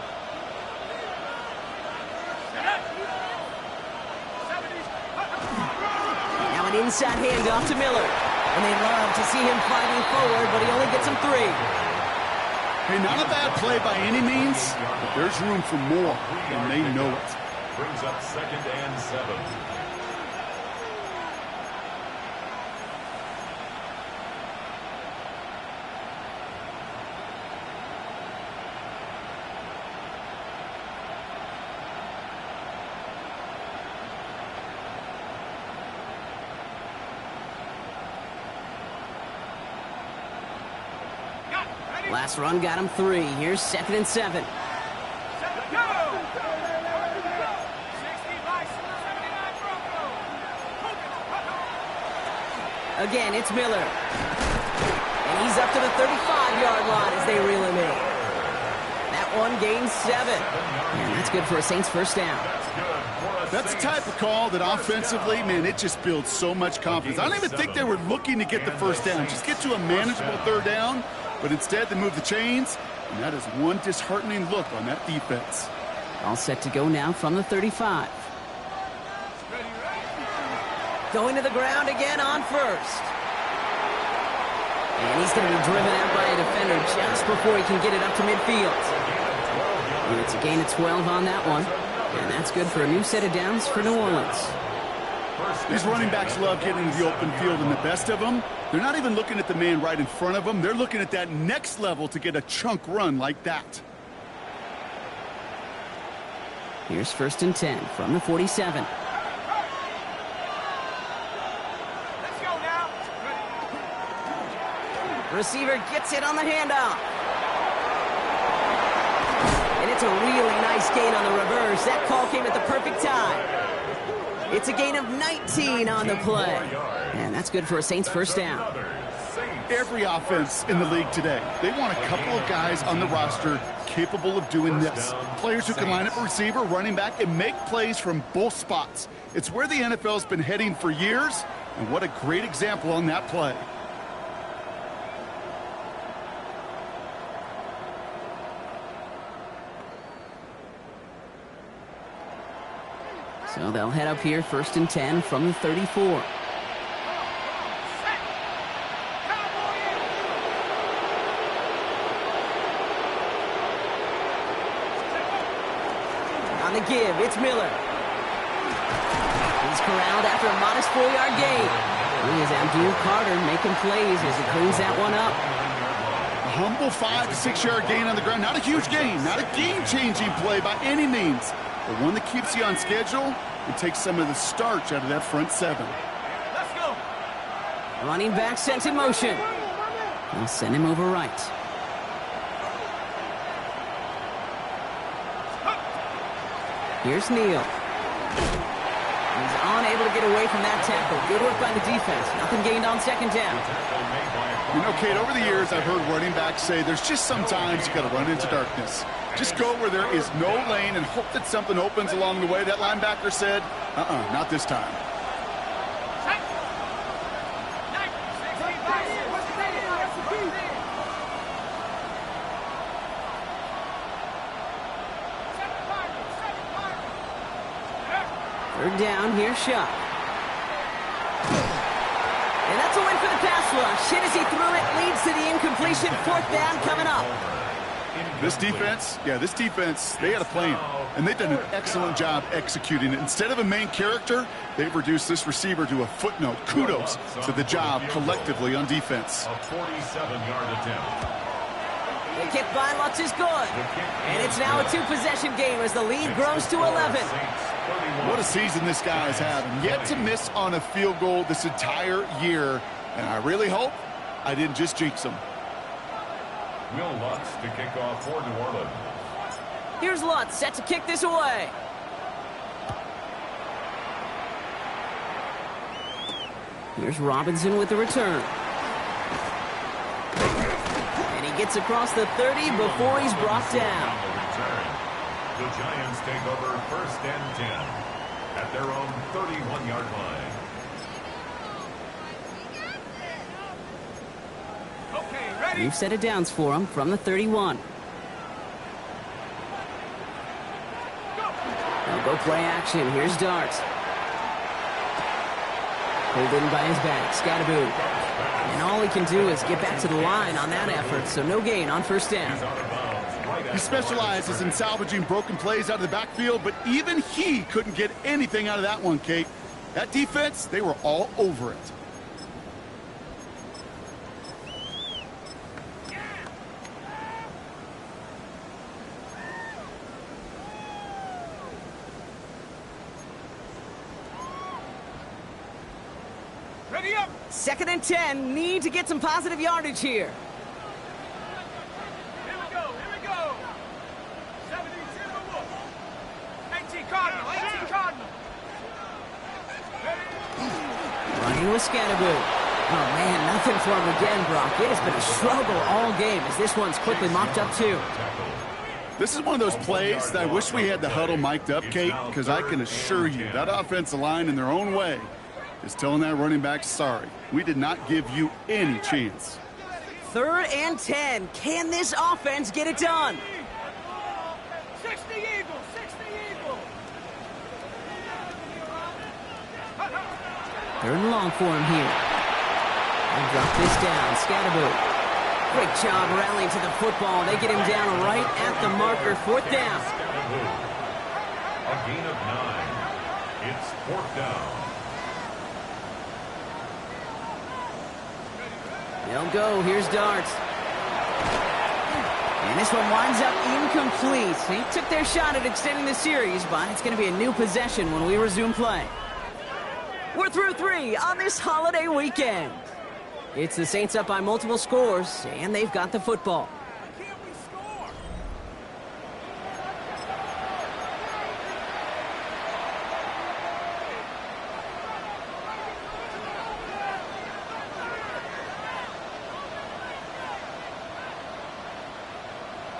Now an inside handoff to Miller. And they love to see him fighting forward, but he only gets him 3.
Hey, not a bad play by any means, but there's room for more, and they know it.
Brings up 2nd and 7.
Last run got him 3. Here's 2nd and 7.
Go! 65, 79 Broncos.
Again, it's Miller. And he's up to the 35-yard line as they reel him in. That one gains 7. And that's good for a Saints first down.
That's the type of call that offensively, man, it just builds so much confidence. I don't even think they were looking to get the first down. Just get to a manageable 3rd down, but instead they move the chains, and that is one disheartening look on that defense.
All set to go now from the 35. Going to the ground again on 1st. And he's going to be driven out by a defender just before he can get it up to midfield. And it's a gain of 12 on that one. And that's good for a new set of downs for New Orleans.
These running backs love getting into the open field, and the best of them, they're not even looking at the man right in front of them. They're looking at that next level to get a chunk run like that.
Here's 1st and 10 from the 47.
Let's go now.
Receiver gets it on the handoff. And it's a really nice gain on the reverse. That call came at the perfect time. It's a gain of 19 on the play. And that's good for a Saints first down.
Every offense in the league today, they want a couple of guys on the roster capable of doing this. Players who can line up a receiver, running back, and make plays from both spots. It's where the NFL's been heading for years, and what a great example on that play.
So they'll head up here 1st and 10 from the 34. On the give, it's Miller. He's corralled after a modest 4-yard gain. Here's Abdul Carter making plays as he cleans that one up.
A humble 5 to 6 yard gain on the ground. Not a huge gain, not a game-changing play by any means, but one that keeps you on schedule and takes some of the starch out of that front 7.
Let's go.
Running back sent in motion. They'll send him over right. Here's Neal. He's unable to get away from that tackle. Good work by the defense. Nothing gained on 2nd down.
You know, Kate, over the years, I've heard running backs say there's just sometimes you got to run into darkness. Just go where there is no lane and hope that something opens along the way. That linebacker said, not this time.
Third down, here's Shuck. And that's a win for the pass rush. Hit as he threw it, leads to the incompletion. 4th down coming up.
This defense, they had a plan, and they've done an excellent job executing it. Instead of a main character, they've reduced this receiver to a footnote. Kudos to the job collectively on defense.
A 47-yard attempt.
The kick by Lutz is good. And it's now a 2-possession game as the lead grows to 11.
What a season this guy is having. Yet to miss on a field goal this entire year, and I really hope I didn't just jinx him.
Will Lutz to kick off for New Orleans.
Here's Lutz set to kick this away. Here's Robinson with the return. And he gets across the 30 before he's brought down.
The Giants take over 1st and 10 at their own 31-yard line.
Okay, ready?
New set of downs for him from the 31. They'll go play action. Here's Dart. Pulled in by his back. Scottaboo. And all he can do is get back to the line on that effort, so no gain on 1st down.
He specializes in salvaging broken plays out of the backfield, but even he couldn't get anything out of that one, Kate. That defense, they were all over it.
Ready up.
2nd and 10. Need to get some positive yardage here. Noah Scadaboo. Oh, man, nothing for him again, Brock. It has been a struggle all game as this one's quickly mopped up, too.
This is one of those plays that I wish we had the huddle mic'd up, Kate, because I can assure you that offensive line in their own way is telling that running back, sorry, we did not give you any chance.
3rd and 10. Can this offense get it done?
60 Eagles, 60 Eagles.
3rd and long for him here. And drop this down. Scadaboo. Great job rallying to the football. They get him down right at the marker. 4th down.
A gain of 9. It's 4th down.
They'll go. Here's Darts. And this one winds up incomplete. They took their shot at extending the series, but it's going to be a new possession when we resume play. We're through 3 on this holiday weekend. It's the Saints up by multiple scores, and they've got the football.
Why can't we score?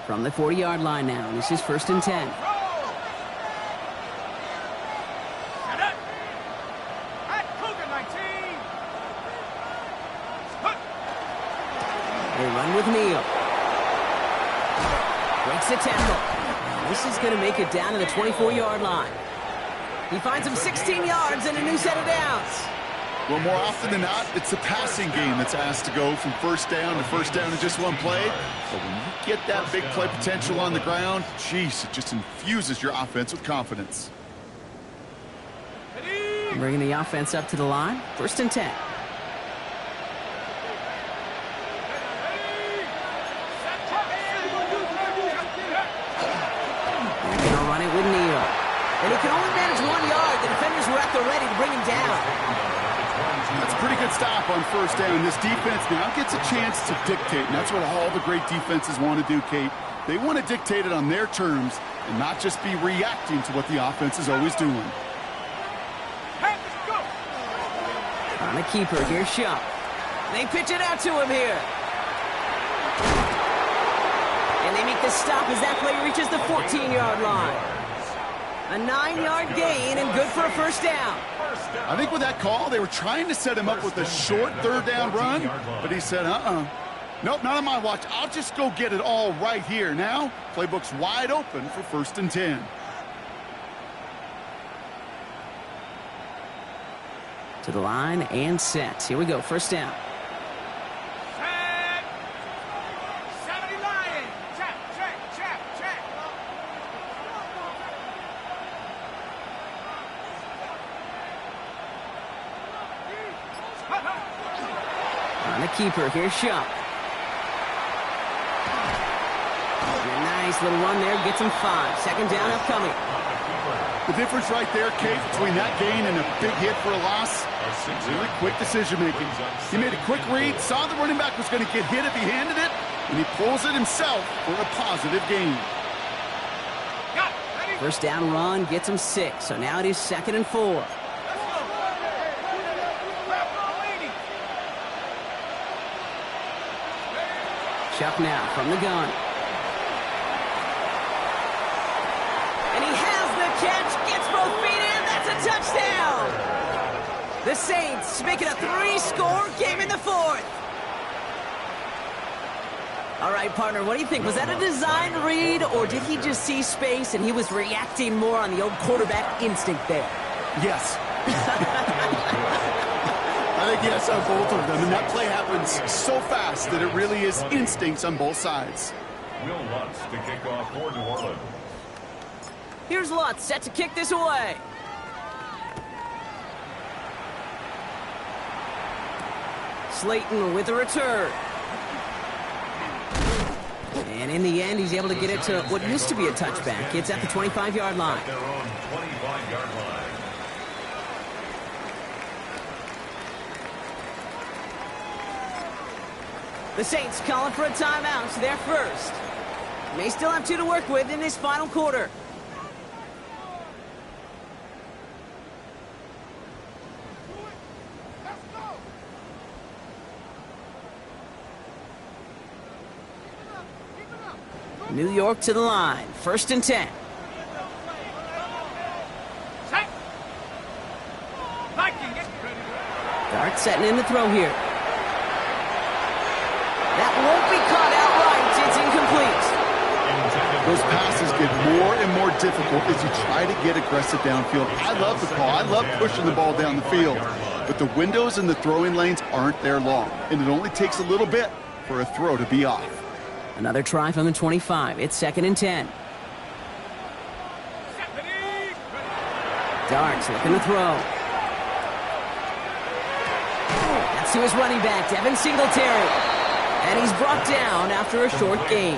From the 40-yard line now, this is 1st and 10. They run with Neal. Breaks the tackle. This is going to make it down to the 24-yard line. He finds him 16 yards and a new set of downs.
Well, more often than not, it's a passing game that's asked to go from 1st down to 1st down in just one play. But when you get that big play potential on the ground, geez, it just infuses your offense with confidence.
Bringing the offense up to the line. 1st and 10. With Neal. And he can only manage 1 yard. The defenders were at the ready to bring him down.
That's a pretty good stop on 1st down. This defense now gets a chance to dictate, and that's what all the great defenses want to do, Kate. They want to dictate it on their terms and not just be reacting to what the offense is always doing.
On a keeper, here's Shupp. They pitch it out to him here. And they make the stop as that play reaches the 14-yard line. A 9-yard gain and good for a 1st down.
I think with that call, they were trying to set him up with a short 3rd down run, but he said, nope, not on my watch. I'll just go get it all right here. Now, playbook's wide open for 1st and 10.
To the line and set. Here we go, 1st down. On a keeper, here's Shupp. And a nice little run there, gets him 5. 2nd down upcoming.
The difference right there, Kate, between that gain and a big hit for a loss, really quick decision-making. He made a quick read, saw the running back was going to get hit if he handed it, and he pulls it himself for a positive gain.
1st down run gets him 6, so now it is 2nd and 4. Shupp now from the gun. And he has the catch, gets both feet in, that's a touchdown! The Saints make it a 3-score game in the 4th. All right, partner, what do you think? Was that a design read, or did he just see space and he was reacting more on the old quarterback instinct there?
Yes. I think yes on both of them, and that play happens so fast that it really is instincts on both sides.
Will Lutz to kick off for New Orleans.
Here's Lutz set to kick this away. Slayton with a return. And in the end, he's able to get it to what used to be a touchback. It's at the 25-yard line.
At their own 25-yard line.
The Saints calling for a timeout, so they're first. They still have 2 to work with in this final quarter. New York to the line. 1st and 10.
Set. Viking, get ready.
Dart setting in the throw here. That won't be caught outright. It's incomplete.
Those passes get more and more difficult as you try to get aggressive downfield. I love the call. I love pushing the ball down the field. But the windows in the throwing lanes aren't there long, and it only takes a little bit for a throw to be off.
Another try from the 25. It's 2nd and 10. Darts looking to throw. That's to his running back, Devin Singletary. And he's brought down after a short gain.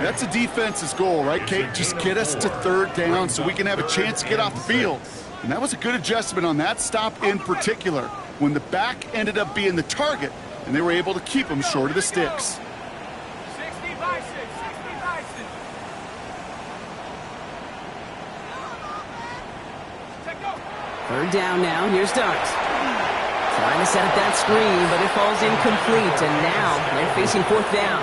That's a defense's goal, right, Kate? Just get us to 3rd down so we can have a chance to get off the field. And that was a good adjustment on that stop in particular, when the back ended up being the target, and they were able to keep him short of the sticks.
60 by 6, 60 by 6. Take go.
3rd down now. Here's Darts. Trying to set up that screen, but it falls incomplete. And now they're facing 4th down.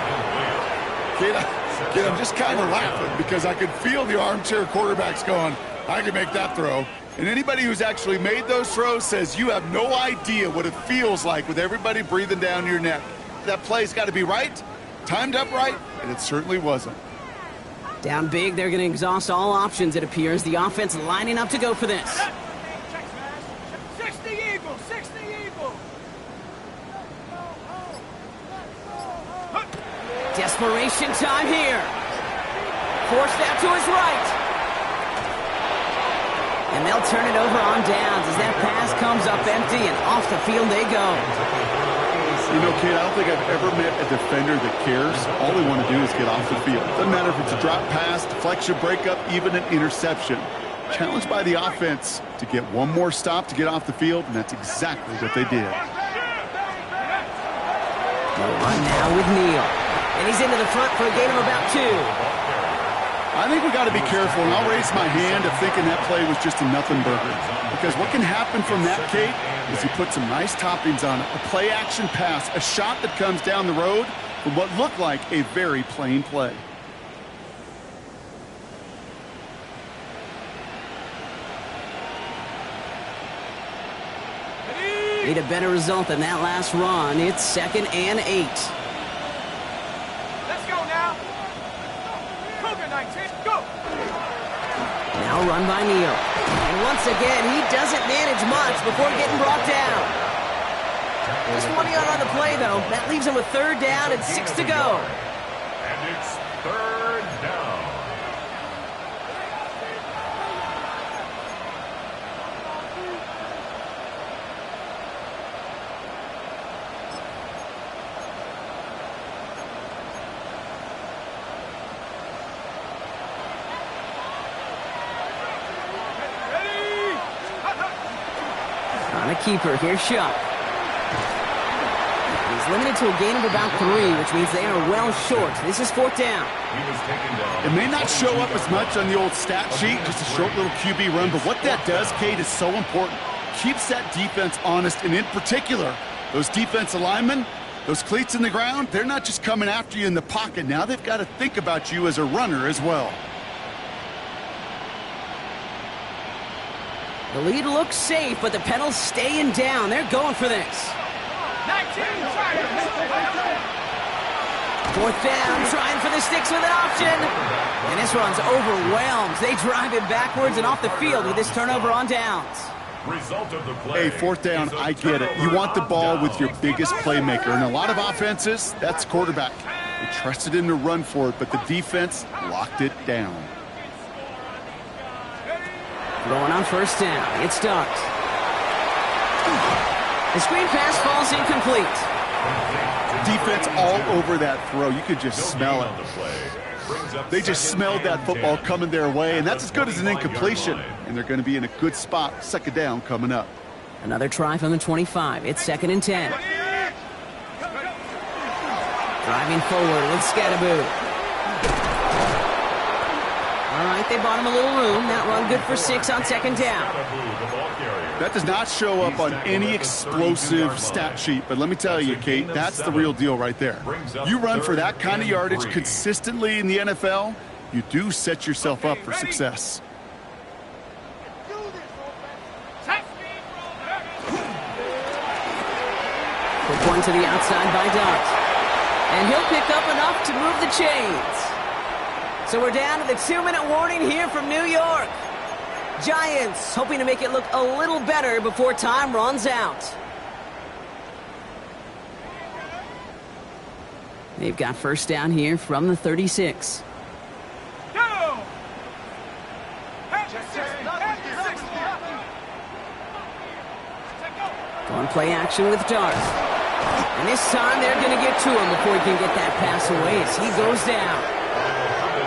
Kate, I'm just kind of laughing because I could feel the armchair quarterbacks going, I can make that throw. And anybody who's actually made those throws says you have no idea what it feels like with everybody breathing down your neck. That play's got to be right, timed up right, and it certainly wasn't.
Down big, they're going to exhaust all options, it appears. The offense lining up to go for this.
60 Eagle, 60 Eagle.
Desperation time here. Forced out to his right. And they'll turn it over on downs as that pass comes up empty, and off the field they go.
You know, Kate, I don't think I've ever met a defender that cares. All they want to do is get off the field. Doesn't matter if it's a drop pass, deflection, breakup, even an interception. Challenged by the offense to get one more stop to get off the field, and that's exactly what they did.
They'll run now with Neal. And he's into the front for a gain of about 2.
I think we got to be careful, and I'll raise my hand of thinking that play was just a nothing burger. Because what can happen from that, Kate, is you put some nice toppings on it. A play-action pass, a shot that comes down the road from what looked like a very plain play.
Need a better result than that last run. It's 2nd and 8.
Let's go now. Cougar 19, go.
Now run by Neal. And once again, he doesn't manage much before getting brought down. Just 1 yard on the play, though. That leaves him with 3rd down and 6 to go.
And it's 3rd down.
On a keeper, here's Shuck. He's limited to a gain of about 3, which means they are well short. This is 4th down.
It may not show up as much on the old stat sheet, just a short little QB run, but what that does, Kate, is so important. Keeps that defense honest, and in particular, those defensive linemen, those cleats in the ground, they're not just coming after you in the pocket. Now they've got to think about you as a runner as well.
The lead looks safe, but the pedals staying down. They're going for this.
19,
4th down, trying for the sticks with an option. And this one's overwhelmed. They drive it backwards and off the field with this turnover on downs.
Result of the play.
Hey, 4th down, I get it. You want the ball with your biggest playmaker. And a lot of offenses, that's quarterback. They trusted him to run for it, but the defense locked it down.
Going on 1st down. It starts. The screen pass falls incomplete.
Defense all over that throw. You could just smell it. They just smelled that football coming their way, and that's as good as an incompletion. And they're going to be in a good spot. 2nd down coming up.
Another try from the 25. It's 2nd and 10. Driving forward with Scatteroo. All right, they bought him a little room. That run good for 6 on second down.
That does not show up on any explosive stat sheet, but let me tell you, Kate, that's the real deal right there. You run for that kind of yardage consistently in the NFL, you do set yourself up for success.
Quick one to the outside by Dart. And he'll pick up enough to move the chains. So we're down to the 2-minute warning here from New York. Giants hoping to make it look a little better before time runs out. They've got first down here from the 36. Going play action with Dart. And this time they're going to get to him before he can get that pass away as he goes down.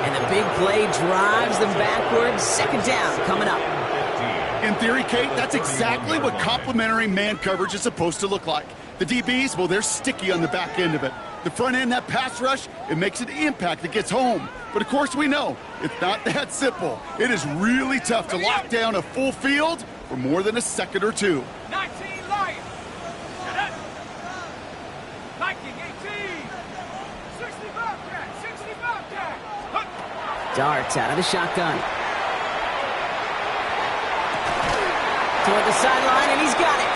And the big play drives them backwards. Second down coming up.
In theory, Kate, that's exactly what complementary man coverage is supposed to look like. The DBs, well, they're sticky on the back end of it. The front end, that pass rush, it makes an impact that gets home. But of course we know, it's not that simple. It is really tough to lock down a full field for more than a second or two.
19 Lions. Viking 18. 60 Bobcat. 60 Bobcat.
Darts out of the shotgun. Toward the sideline, and he's got it.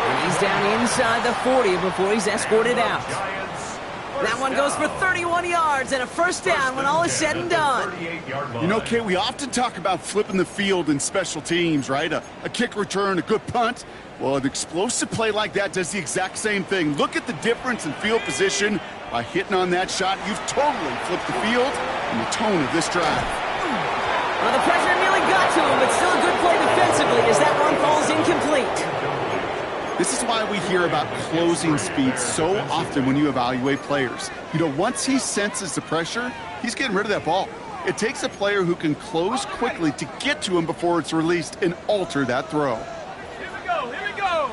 And he's down inside the 40 before he's escorted out. That one goes for 31 yards and a first down when all is said and done.
You know, Kate, we often talk about flipping the field in special teams, right? A kick return, a good punt. Well, an explosive play like that does the exact same thing. Look at the difference in field position. By hitting on that shot, you've totally flipped the field and the tone of this drive.
Well, the pressure nearly got to him, but still a good play defensively as that one falls incomplete.
This is why we hear about closing speed so often when you evaluate players. You know, once he senses the pressure, he's getting rid of that ball. It takes a player who can close quickly to get to him before it's released and alter that throw.
Here we go, here we go.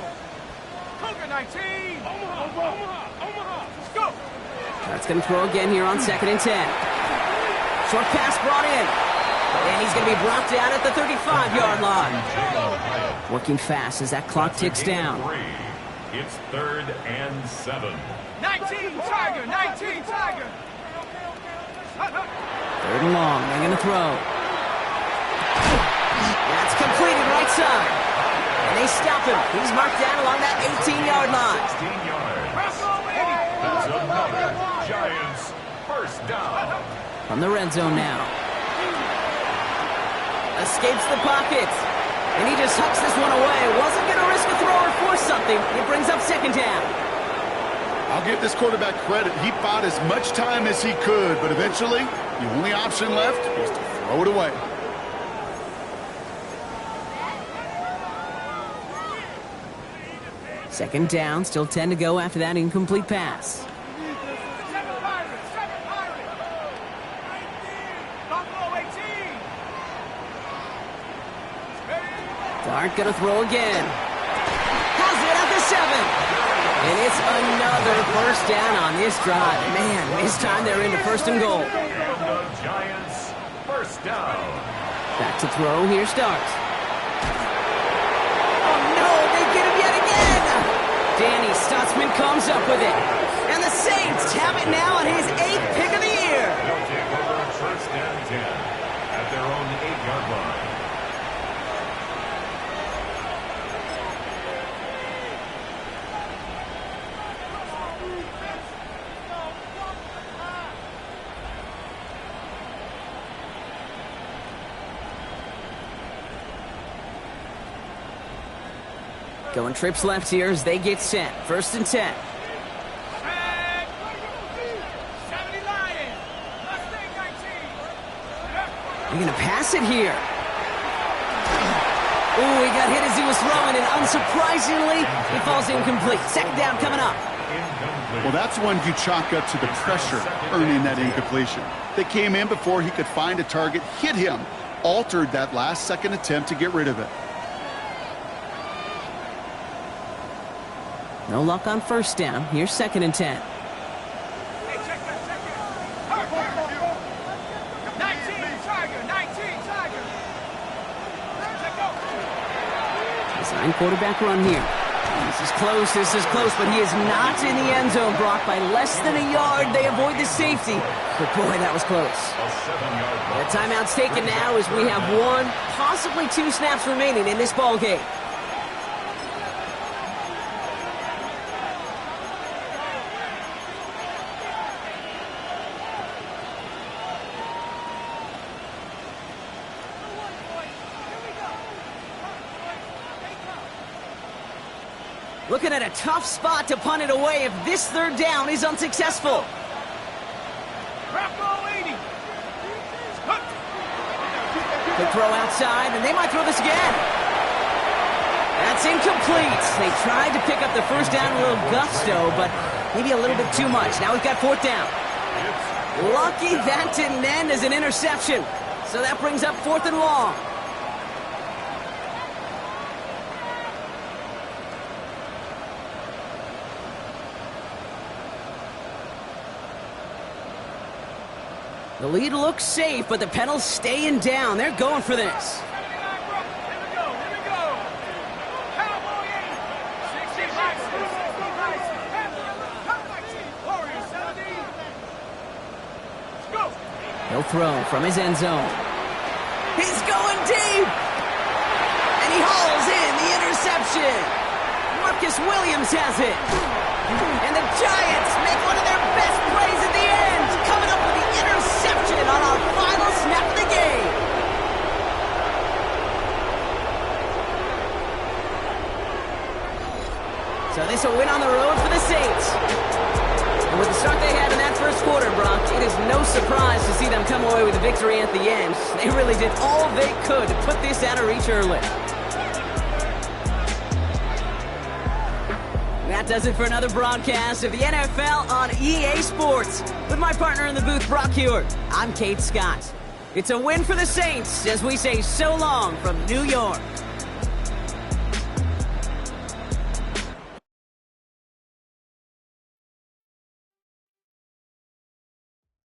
Cougar 19. Omaha. Let's go.
That's going to throw again here on 2nd and 10. Short pass brought in. And he's going to be brought down at the 35-yard line. Working fast as that clock ticks down.
It's 3rd and 7.
19 Tiger. 19 Tiger.
3rd and long. They're going to throw. That's completed right side. And they stop him. He's marked down along that 18-yard line.
16 yards. That's another Giants first down.
From the red zone now. Escapes the pocket. And he just hucks this one away. Wasn't going to risk a throw or force something. It brings up second down.
I'll give this quarterback credit. He bought as much time as he could, but eventually, the only option left was to throw it away.
Second down, still 10 to go after that incomplete pass. Dart gonna throw again. Has it at the 7. And it's another first down on this drive. Man, this time they're into 1st and goal.
And the Giants first down.
Back to throw, here's Dart. Oh no, they get him yet again! Danny Stutzman comes up with it. And the Saints have it now on his 8th pick of the year.
They'll take over 1st and 10 at their own 8-yard line.
Going trips left here as they get set. 1st and 10.
70 Lions. Mustang 19.
They're going to pass it here. Ooh, he got hit as he was throwing, and unsurprisingly, he falls incomplete. Second down coming up.
Well, that's one you chalk up to the pressure earning that incompletion. They came in before he could find a target, hit him, altered that last-second attempt to get rid of it.
No luck on 1st down. Here's 2nd and 10.
Hey, check that. 19 Tiger.
Sign quarterback run here. This is close, but he is not in the end zone, Brock. By less than a yard, they avoid the safety. But boy, that was close. The timeout's taken now as we have 1, possibly 2 snaps remaining in this ball game. Looking at a tough spot to punt it away if this third down is unsuccessful. They throw outside, and they might throw this again. That's incomplete. They tried to pick up the first down with a little gusto, but maybe a little bit too much. Now we've got 4th down. Lucky that didn't end as an interception. So that brings up 4th and long. The lead looks safe, but the Pedals staying down. They're going for this.
Here we go. Cowboy 8. 60 Warriors 17. Let's go.
He'll throw from his end zone. He's going deep! And he hauls in the interception. Marcus Williams has it. And the Giants make one of their best plays at the end, coming up with the interception on our final snap of the game. So this will win on the road for the Saints. And with the start they had in that first quarter, Brock, it is no surprise to see them come away with a victory at the end. They really did all they could to put this out of reach early. That does it for another broadcast of the NFL on EA Sports. With my partner in the booth, Brock Huard, I'm Kate Scott. It's a win for the Saints as we say so long from New York.